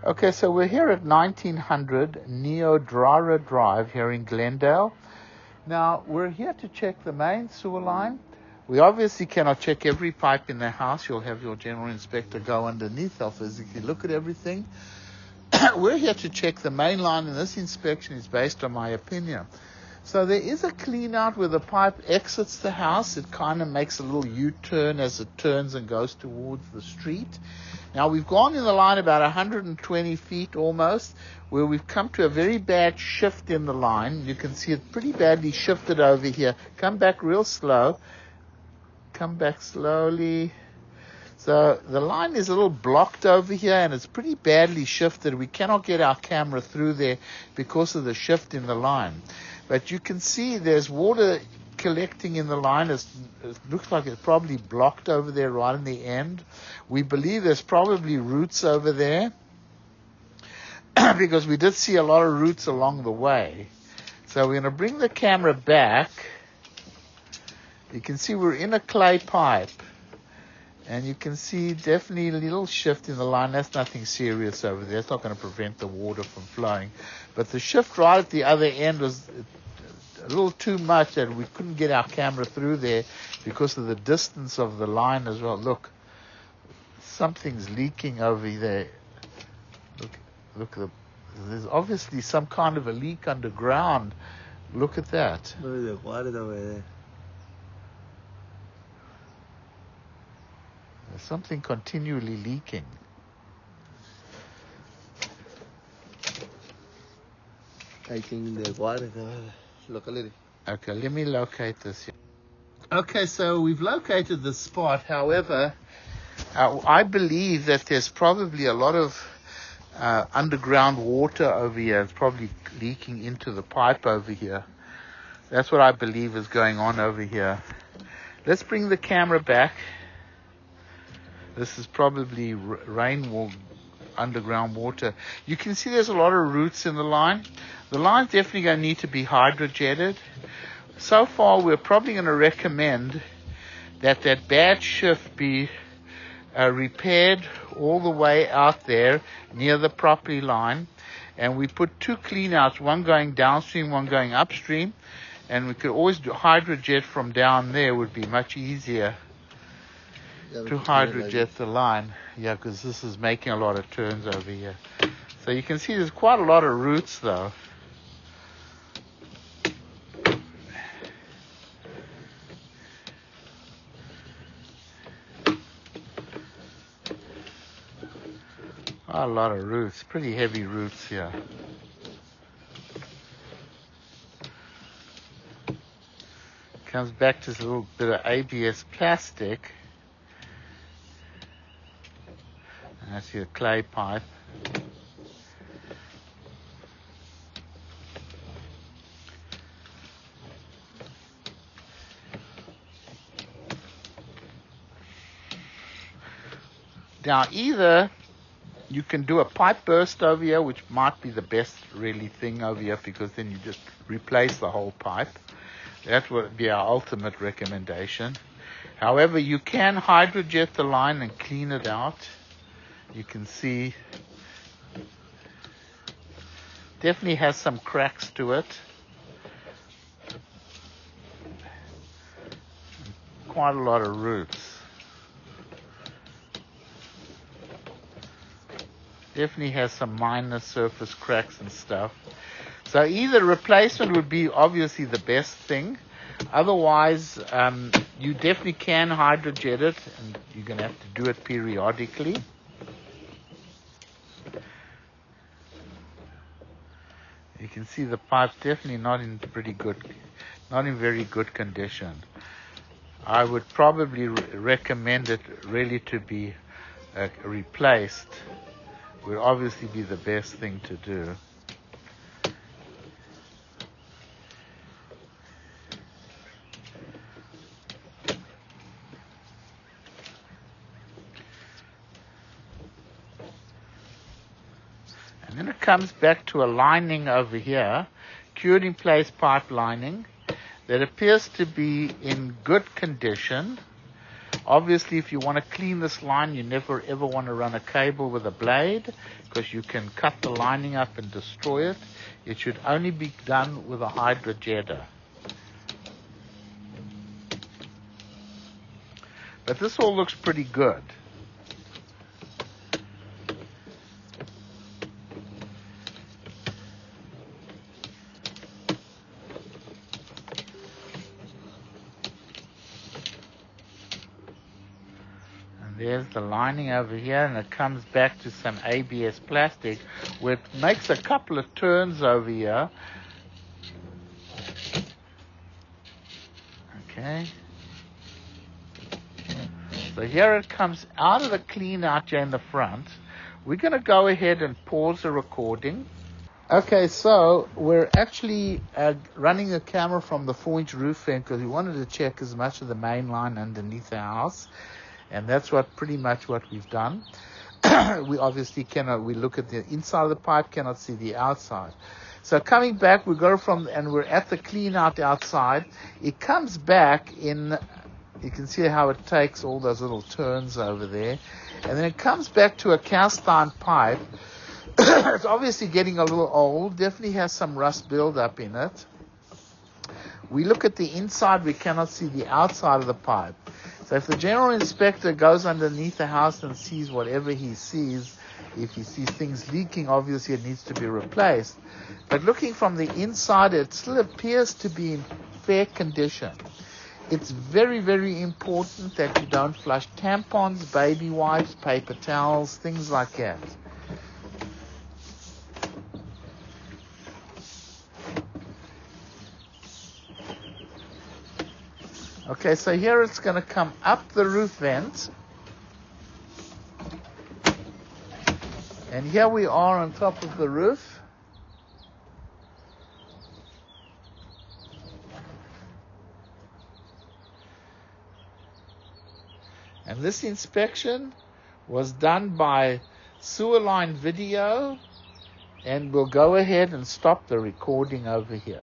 Okay, so we're here at 1900 Niadrara Drive here in Glendale. Now, we're here to check the main sewer line. We obviously cannot check every pipe in the house. You'll have your general inspector go underneath. They'll physically look at everything. We're here to check the main line, and this inspection is based on my opinion. So there is a clean out where the pipe exits the house. It kind of makes a little U-turn as it turns and goes towards the street. Now we've gone in the line about 120 feet almost, where we've come to a very bad shift in the line. You can see it pretty badly shifted over here. Come back real slow. Come back slowly. So the line is a little blocked over here and it's pretty badly shifted. We cannot get our camera through there because of the shift in the line. But you can see there's water collecting in the line. It looks like it's probably blocked over there right in the end. We believe there's probably roots over there because we did see a lot of roots along the way. So we're going to bring the camera back. You can see we're in a clay pipe. And you can see definitely a little shift in the line. That's nothing serious over there. It's not going to prevent the water from flowing. But the shift right at the other end was a little too much that we couldn't get our camera through there because of the distance of the line as well. Look, something's leaking over there. Look, there's obviously some kind of a leak underground. Look at that. There's something continually leaking. I think the water locally. Okay, let me locate this here. Okay, so we've located the spot. However, I believe that there's probably a lot of underground water over here. It's probably leaking into the pipe over here. That's what I believe is going on over here. Let's bring the camera back. This is probably rainwater, underground water. You can see there's a lot of roots in the line. The line's definitely going to need to be hydrojetted. So far, we're probably going to recommend that bad shift be repaired all the way out there near the property line. And we put two cleanouts, one going downstream, one going upstream. And we could always do hydrojet from down there would be much easier to hydrojet the line. Yeah, because this is making a lot of turns over here. So you can see there's quite a lot of roots though. A lot of roots, pretty heavy roots here. Comes back to a little bit of ABS plastic. That's your clay pipe. Now, either you can do a pipe burst over here, which might be the best really thing over here, because then you just replace the whole pipe. That would be our ultimate recommendation. However, you can hydrojet the line and clean it out. You can see definitely has some cracks to it. Quite a lot of roots. Definitely has some minor surface cracks and stuff. So either replacement would be obviously the best thing. Otherwise, you definitely can hydrojet it, and you're going to have to do it periodically. You can see the pipe's definitely not in very good condition. I would probably recommend it really to be replaced. Would obviously be the best thing to do. And then it comes back to a lining over here, cured in place pipe lining, that appears to be in good condition. Obviously, if you want to clean this line, you never ever want to run a cable with a blade because you can cut the lining up and destroy it. It should only be done with a hydrojedder. But this all looks pretty good. There's the lining over here, and it comes back to some ABS plastic where it makes a couple of turns over here. Okay. So here it comes out of the clean out here in the front. We're going to go ahead and pause the recording. Okay, so we're actually running the camera from the 4-inch roof vent because we wanted to check as much of the main line underneath the house. And that's pretty much what we've done. We obviously we look at the inside of the pipe, cannot see the outside. So coming back, we go and we're at the clean out outside. It comes back in, you can see how it takes all those little turns over there. And then it comes back to a cast iron pipe. It's obviously getting a little old, definitely has some rust buildup in it. We look at the inside, we cannot see the outside of the pipe. So if the general inspector goes underneath the house and sees whatever he sees, if he sees things leaking, obviously it needs to be replaced. But looking from the inside, it still appears to be in fair condition. It's very, very important that you don't flush tampons, baby wipes, paper towels, things like that. Okay, so here it's going to come up the roof vent. And here we are on top of the roof. And this inspection was done by Sewer Line Video. And we'll go ahead and stop the recording over here.